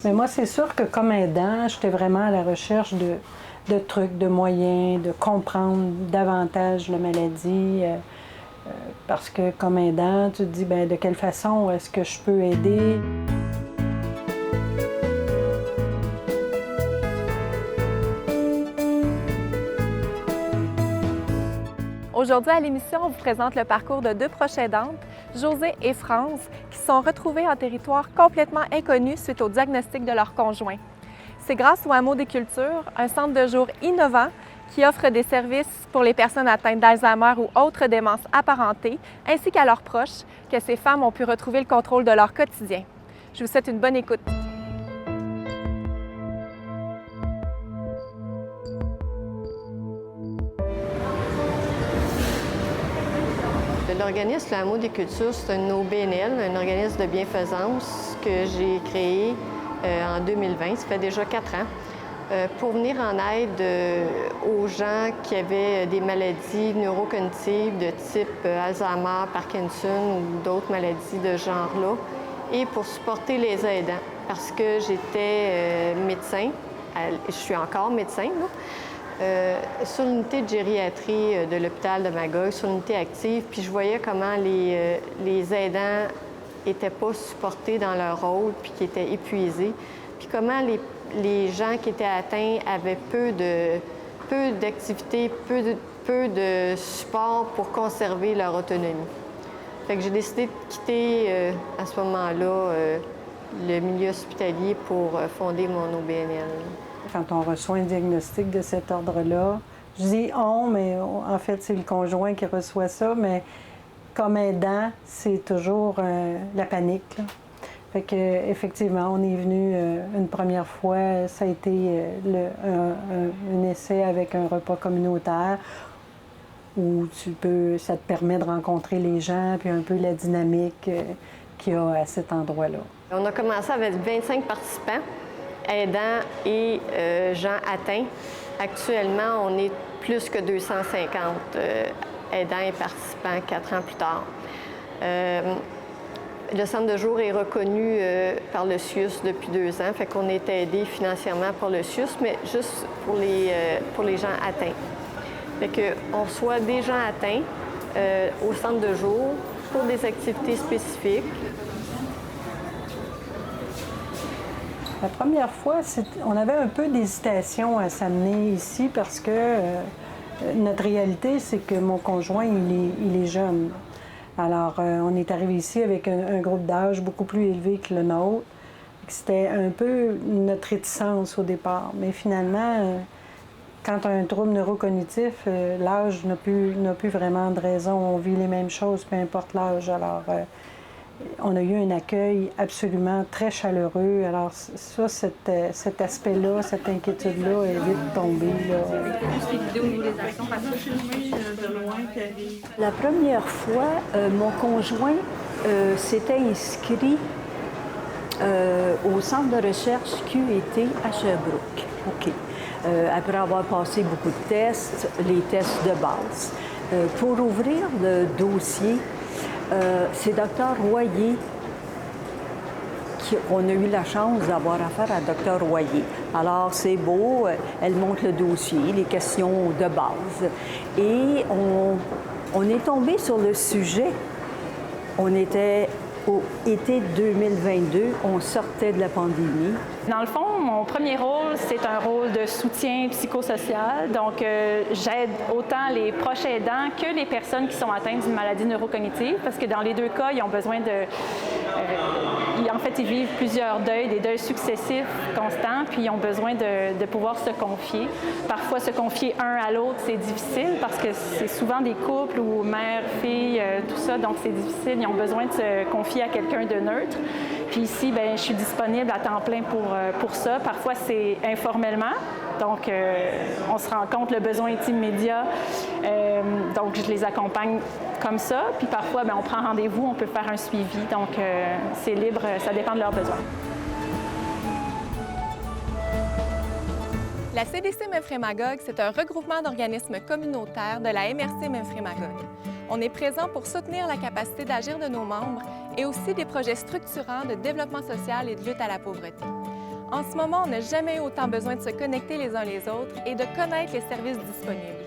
Mais moi, c'est sûr que comme aidant, j'étais vraiment à la recherche de trucs, de moyens, de comprendre davantage la maladie. Parce que comme aidant, tu te dis, bien, de quelle façon est-ce que je peux aider? Aujourd'hui à l'émission, on vous présente le parcours de deux proches aidantes, Josée et France, qui se sont retrouvées en territoire complètement inconnu suite au diagnostic de leur conjoint. C'est grâce au Hameau des Cultures, un centre de jour innovant qui offre des services pour les personnes atteintes d'Alzheimer ou autres démences apparentées, ainsi qu'à leurs proches, que ces femmes ont pu retrouver le contrôle de leur quotidien. Je vous souhaite une bonne écoute. L'organisme Le Hameau des Cultures, c'est un OBNL, un organisme de bienfaisance que j'ai créé en 2020, ça fait déjà 4 ans, pour venir en aide aux gens qui avaient des maladies neurocognitives de type Alzheimer, Parkinson ou d'autres maladies de ce genre-là, et pour supporter les aidants, parce que j'étais médecin, je suis encore médecin, là. Sur l'unité de gériatrie de l'hôpital de Magog, sur l'unité active, puis je voyais comment les aidants n'étaient pas supportés dans leur rôle, puis qui étaient épuisés, puis comment les gens qui étaient atteints avaient peu d'activités, peu de support pour conserver leur autonomie. Fait que j'ai décidé de quitter à ce moment-là le milieu hospitalier pour fonder mon OBNL. Quand on reçoit un diagnostic de cet ordre-là, je dis « on », mais en fait, c'est le conjoint qui reçoit ça, mais comme aidant, c'est toujours la panique, là. Fait qu'effectivement, on est venu une première fois, ça a été un essai avec un repas communautaire où ça te permet de rencontrer les gens, puis un peu la dynamique qu'il y a à cet endroit-là. On a commencé avec 25 participants, aidants et gens atteints. Actuellement, on est plus que 250 aidants et participants 4 ans plus tard. Le centre de jour est reconnu par le CIUS depuis 2 ans, fait qu'on est aidé financièrement par le CIUS, mais juste pour les gens atteints. Fait qu'on reçoit des gens atteints au centre de jour pour des activités spécifiques. La première fois, on avait un peu d'hésitation à s'amener ici parce que notre réalité, c'est que mon conjoint, il est jeune. Alors, on est arrivé ici avec un groupe d'âge beaucoup plus élevé que le nôtre. C'était un peu notre réticence au départ. Mais finalement, quand on a un trouble neurocognitif, l'âge n'a plus vraiment de raison. On vit les mêmes choses, peu importe l'âge. Alors, on a eu un accueil absolument très chaleureux. Alors ça, cet aspect-là, cette inquiétude-là est vite tombée, là. La première fois, mon conjoint s'était inscrit au centre de recherche QET à Sherbrooke. OK. Après avoir passé beaucoup de tests, les tests de base. Pour ouvrir le dossier, c'est Dr Royer qu'on a eu la chance d'avoir affaire à Dr Royer. Alors, c'est beau, elle montre le dossier, les questions de base. Et on est tombé sur le sujet. On était au été 2022, on sortait de la pandémie. Dans le fond, mon premier rôle, c'est un rôle de soutien psychosocial. Donc, j'aide autant les proches aidants que les personnes qui sont atteintes d'une maladie neurocognitive, parce que dans les deux cas, ils ont besoin de... ils vivent plusieurs deuils, des deuils successifs, constants, puis ils ont besoin de pouvoir se confier. Parfois, se confier un à l'autre, c'est difficile, parce que c'est souvent des couples ou mère, fille, tout ça, donc c'est difficile. Ils ont besoin de se confier à quelqu'un de neutre. Puis ici, bien, je suis disponible à temps plein pour ça. Parfois, c'est informellement. Donc, on se rend compte le besoin est immédiat. Donc, je les accompagne comme ça. Puis parfois, bien, on prend rendez-vous, on peut faire un suivi. Donc, c'est libre, ça dépend de leurs besoins. La CDC Memphremagog, c'est un regroupement d'organismes communautaires de la MRC Memphremagog. On est présent pour soutenir la capacité d'agir de nos membres et aussi des projets structurants de développement social et de lutte à la pauvreté. En ce moment, on n'a jamais eu autant besoin de se connecter les uns les autres et de connaître les services disponibles.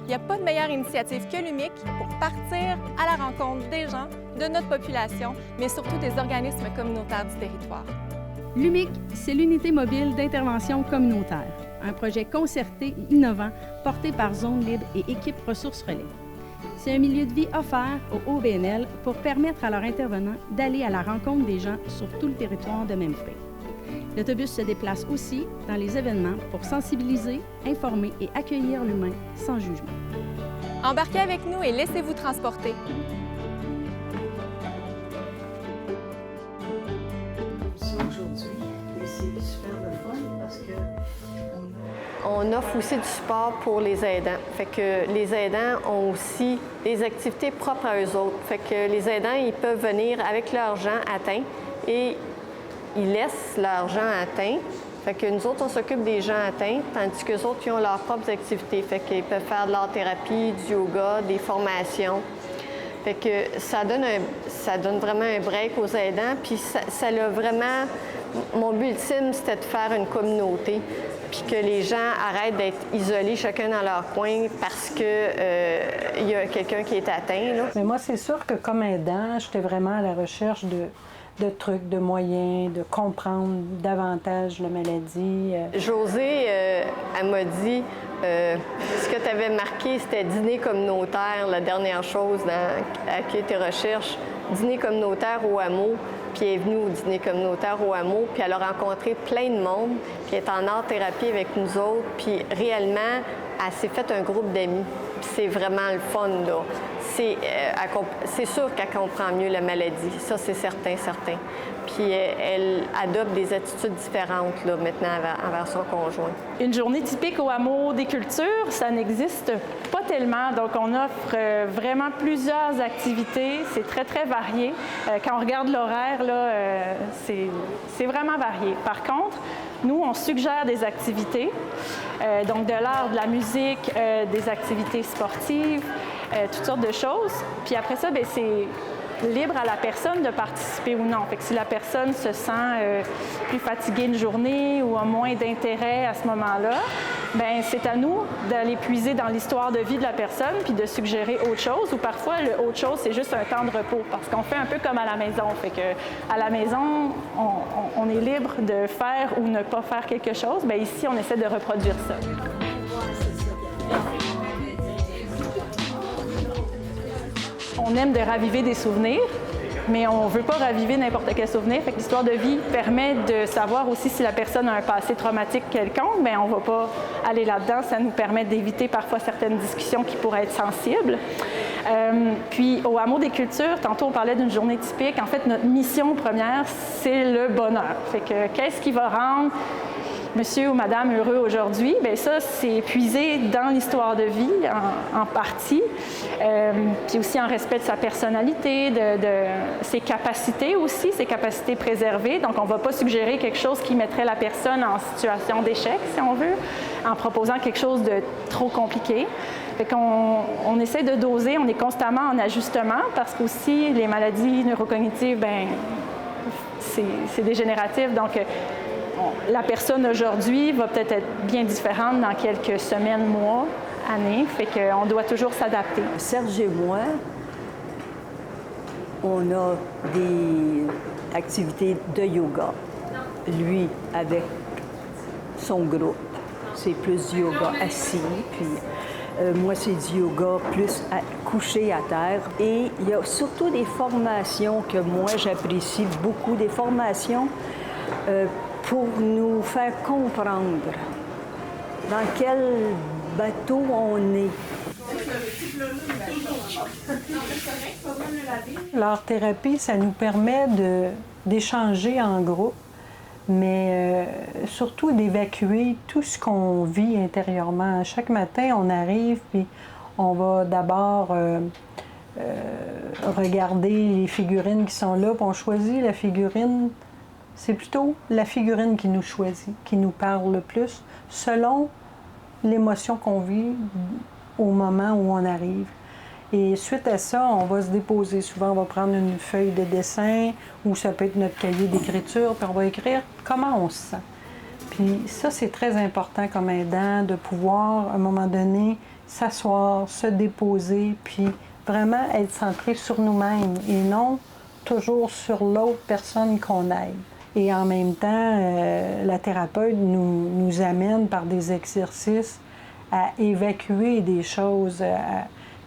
Il n'y a pas de meilleure initiative que l'UMIC pour partir à la rencontre des gens, de notre population, mais surtout des organismes communautaires du territoire. L'UMIC, c'est l'unité mobile d'intervention communautaire, un projet concerté et innovant porté par Zone Libre et Équipe Ressources Relais. C'est un milieu de vie offert aux OBNL pour permettre à leurs intervenants d'aller à la rencontre des gens sur tout le territoire de Memphrey. L'autobus se déplace aussi dans les événements pour sensibiliser, informer et accueillir l'humain sans jugement. Embarquez avec nous et laissez-vous transporter. Aujourd'hui, et c'est super le fun parce que On offre aussi du support pour les aidants. Fait que les aidants ont aussi des activités propres à eux autres. Fait que les aidants, ils peuvent venir avec leurs gens atteints et ils laissent leurs gens atteints. Fait que nous autres, on s'occupe des gens atteints, tandis qu'eux autres, ils ont leurs propres activités. Fait qu'ils peuvent faire de l'art-thérapie, du yoga, des formations. Fait que ça donne vraiment un break aux aidants. Puis ça l'a vraiment... Mon but ultime, c'était de faire une communauté, puis que les gens arrêtent d'être isolés chacun dans leur coin parce qu'il y a quelqu'un qui est atteint. Là. Mais moi, c'est sûr que comme aidant, j'étais vraiment à la recherche de trucs, de moyens, de comprendre davantage la maladie. Josée, elle m'a dit, ce que tu avais marqué, c'était dîner communautaire, la dernière chose à qui tes recherches, dîner communautaire au hameau. Puis elle est venue au dîner communautaire au hameau, puis elle a rencontré plein de monde, puis elle est en art-thérapie avec nous autres, puis réellement, elle s'est fait un groupe d'amis. Puis c'est vraiment le fun, là. C'est sûr qu'elle comprend mieux la maladie, ça c'est certain. Puis elle adopte des attitudes différentes, là, maintenant, envers son conjoint. Une journée typique au hameau des cultures, ça n'existe pas tellement. Donc, on offre vraiment plusieurs activités. C'est très, très varié. Quand on regarde l'horaire, là, c'est vraiment varié. Par contre, nous, on suggère des activités, donc de l'art, de la musique, des activités sportives, toutes sortes de choses. Puis après ça, bien, c'est libre à la personne de participer ou non. Fait que si la personne se sent plus fatiguée une journée ou a moins d'intérêt à ce moment-là, bien, c'est à nous d'aller puiser dans l'histoire de vie de la personne puis de suggérer autre chose. Ou parfois, le autre chose, c'est juste un temps de repos parce qu'on fait un peu comme à la maison. Fait que à la maison, on est libre de faire ou ne pas faire quelque chose. Bien, ici, on essaie de reproduire ça. On aime de raviver des souvenirs, mais on ne veut pas raviver n'importe quel souvenir. Fait que l'histoire de vie permet de savoir aussi si la personne a un passé traumatique quelconque, mais on ne va pas aller là-dedans. Ça nous permet d'éviter parfois certaines discussions qui pourraient être sensibles. Puis au hameau des cultures, tantôt on parlait d'une journée typique. En fait, notre mission première, c'est le bonheur. Fait que qu'est-ce qui va rendre monsieur ou madame heureux aujourd'hui? Bien ça, c'est puisé dans l'histoire de vie en partie, puis aussi en respect de sa personnalité, de ses capacités aussi, ses capacités préservées. Donc, on ne va pas suggérer quelque chose qui mettrait la personne en situation d'échec, si on veut, en proposant quelque chose de trop compliqué. Fait qu'on essaie de doser, on est constamment en ajustement parce qu'aussi, les maladies neurocognitives, bien, c'est dégénératif. Donc, la personne aujourd'hui va peut-être être bien différente dans quelques semaines, mois, années. Fait qu'on doit toujours s'adapter. Serge et moi, on a des activités de yoga. Lui, avec son groupe, c'est plus du yoga assis, puis moi, c'est du yoga plus couché à terre. Et il y a surtout des formations que moi, j'apprécie beaucoup, des formations pour nous faire comprendre dans quel bateau on est. L'art-thérapie, ça nous permet d'échanger en groupe, mais surtout d'évacuer tout ce qu'on vit intérieurement. Chaque matin, on arrive, puis on va d'abord regarder les figurines qui sont là, puis on choisit la figurine. C'est plutôt la figurine qui nous choisit, qui nous parle le plus, selon l'émotion qu'on vit au moment où on arrive. Et suite à ça, on va se déposer. Souvent, on va prendre une feuille de dessin ou ça peut être notre cahier d'écriture, puis on va écrire comment on se sent. Puis ça, c'est très important comme aidant de pouvoir, à un moment donné, s'asseoir, se déposer, puis vraiment être centré sur nous-mêmes et non toujours sur l'autre personne qu'on aide. Et en même temps, la thérapeute nous amène par des exercices à évacuer des choses,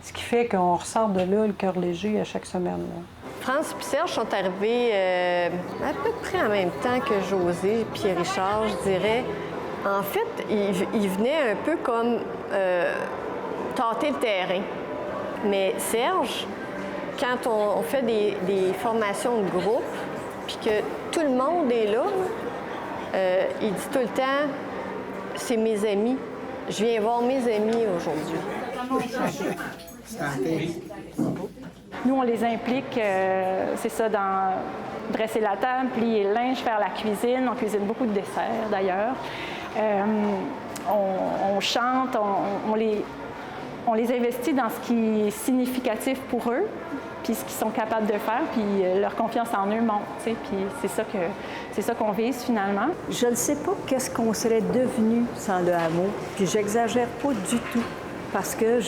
ce qui fait qu'on ressort de là le cœur léger à chaque semaine. Là. France et Serge sont arrivés à peu près en même temps que José et Richard, je dirais. En fait, ils venaient un peu comme tâter le terrain. Mais Serge, quand on fait des formations de groupe, puis que tout le monde est là, il dit tout le temps, c'est mes amis. Je viens voir mes amis aujourd'hui. Nous, on les implique, c'est ça, dans dresser la table, plier le linge, faire la cuisine. On cuisine beaucoup de desserts, d'ailleurs. On chante, on les investit dans ce qui est significatif pour eux, puis ce qu'ils sont capables de faire, puis leur confiance en eux monte, tu sais, puis c'est ça qu'on vise finalement. Je ne sais pas qu'est-ce qu'on serait devenu sans le hameau, puis j'exagère pas du tout, parce que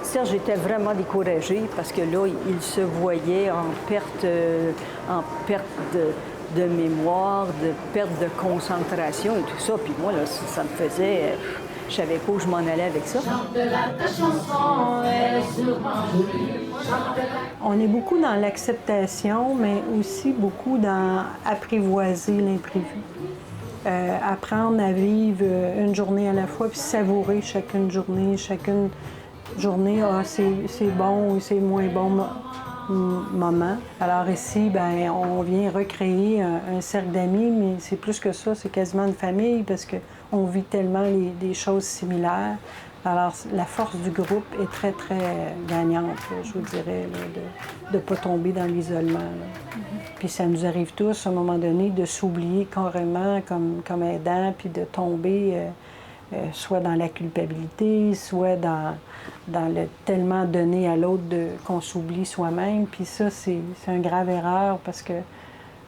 Serge était vraiment découragé, parce que là, il se voyait en perte de mémoire, de perte de concentration et tout ça, puis moi, là, ça me faisait... Je savais pas où je m'en allais avec ça. On est beaucoup dans l'acceptation, mais aussi beaucoup dans apprivoiser l'imprévu. Apprendre à vivre une journée à la fois, puis savourer chacune journée, c'est bon ou c'est moins bon moment. Alors ici, ben, on vient recréer un cercle d'amis, mais c'est plus que ça, c'est quasiment une famille parce qu'on vit tellement des choses similaires. Alors la force du groupe est très, très gagnante, là, je vous dirais, là, de ne pas tomber dans l'isolement. Puis ça nous arrive tous, à un moment donné, de s'oublier carrément comme aidant, puis de tomber soit dans la culpabilité, soit dans le tellement donné à l'autre qu'on s'oublie soi-même. Puis ça, c'est une grave erreur parce que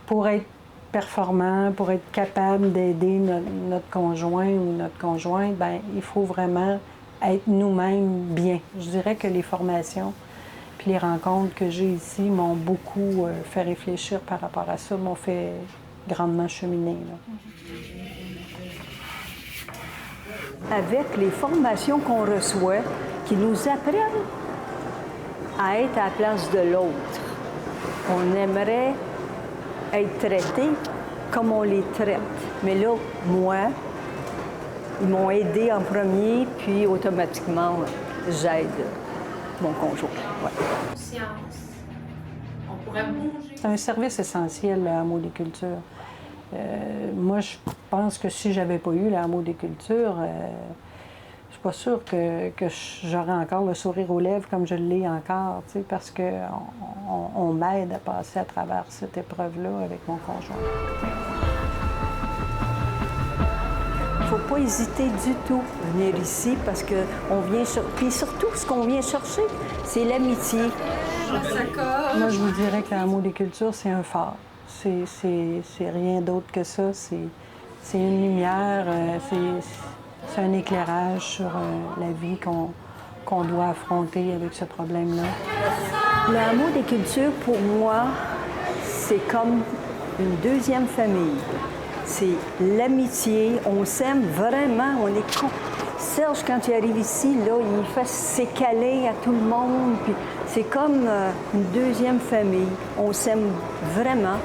pour être performant, pour être capable d'aider notre conjoint ou notre conjointe, bien, il faut vraiment être nous-mêmes bien. Je dirais que les formations puis les rencontres que j'ai ici m'ont beaucoup fait réfléchir par rapport à ça, m'ont fait grandement cheminer. Là. Avec les formations qu'on reçoit, qui nous apprennent à être à la place de l'autre, on aimerait être traité comme on les traite. Mais là, moi, ils m'ont aidé en premier, puis automatiquement, j'aide mon conjoint. Ouais. On pourrait bouger. C'est un service essentiel, le hameau des cultures. Moi, je pense que si j'avais pas eu le hameau des cultures, je suis pas sûre que j'aurais encore le sourire aux lèvres comme je l'ai encore, parce qu'on m'aide à passer à travers cette épreuve-là avec mon conjoint. Il ne faut pas hésiter du tout à venir ici parce qu'on vient chercher. Puis surtout, ce qu'on vient chercher, c'est l'amitié. Moi, je vous dirais que le hameau des cultures, c'est un phare. C'est rien d'autre que ça. C'est une lumière, c'est un éclairage sur la vie qu'on doit affronter avec ce problème-là. Le hameau des cultures, pour moi, c'est comme une deuxième famille. C'est l'amitié, on s'aime vraiment, on est con. Serge, quand il arrive ici, là, il fait ses câlins à tout le monde, puis c'est comme une deuxième famille. On s'aime vraiment.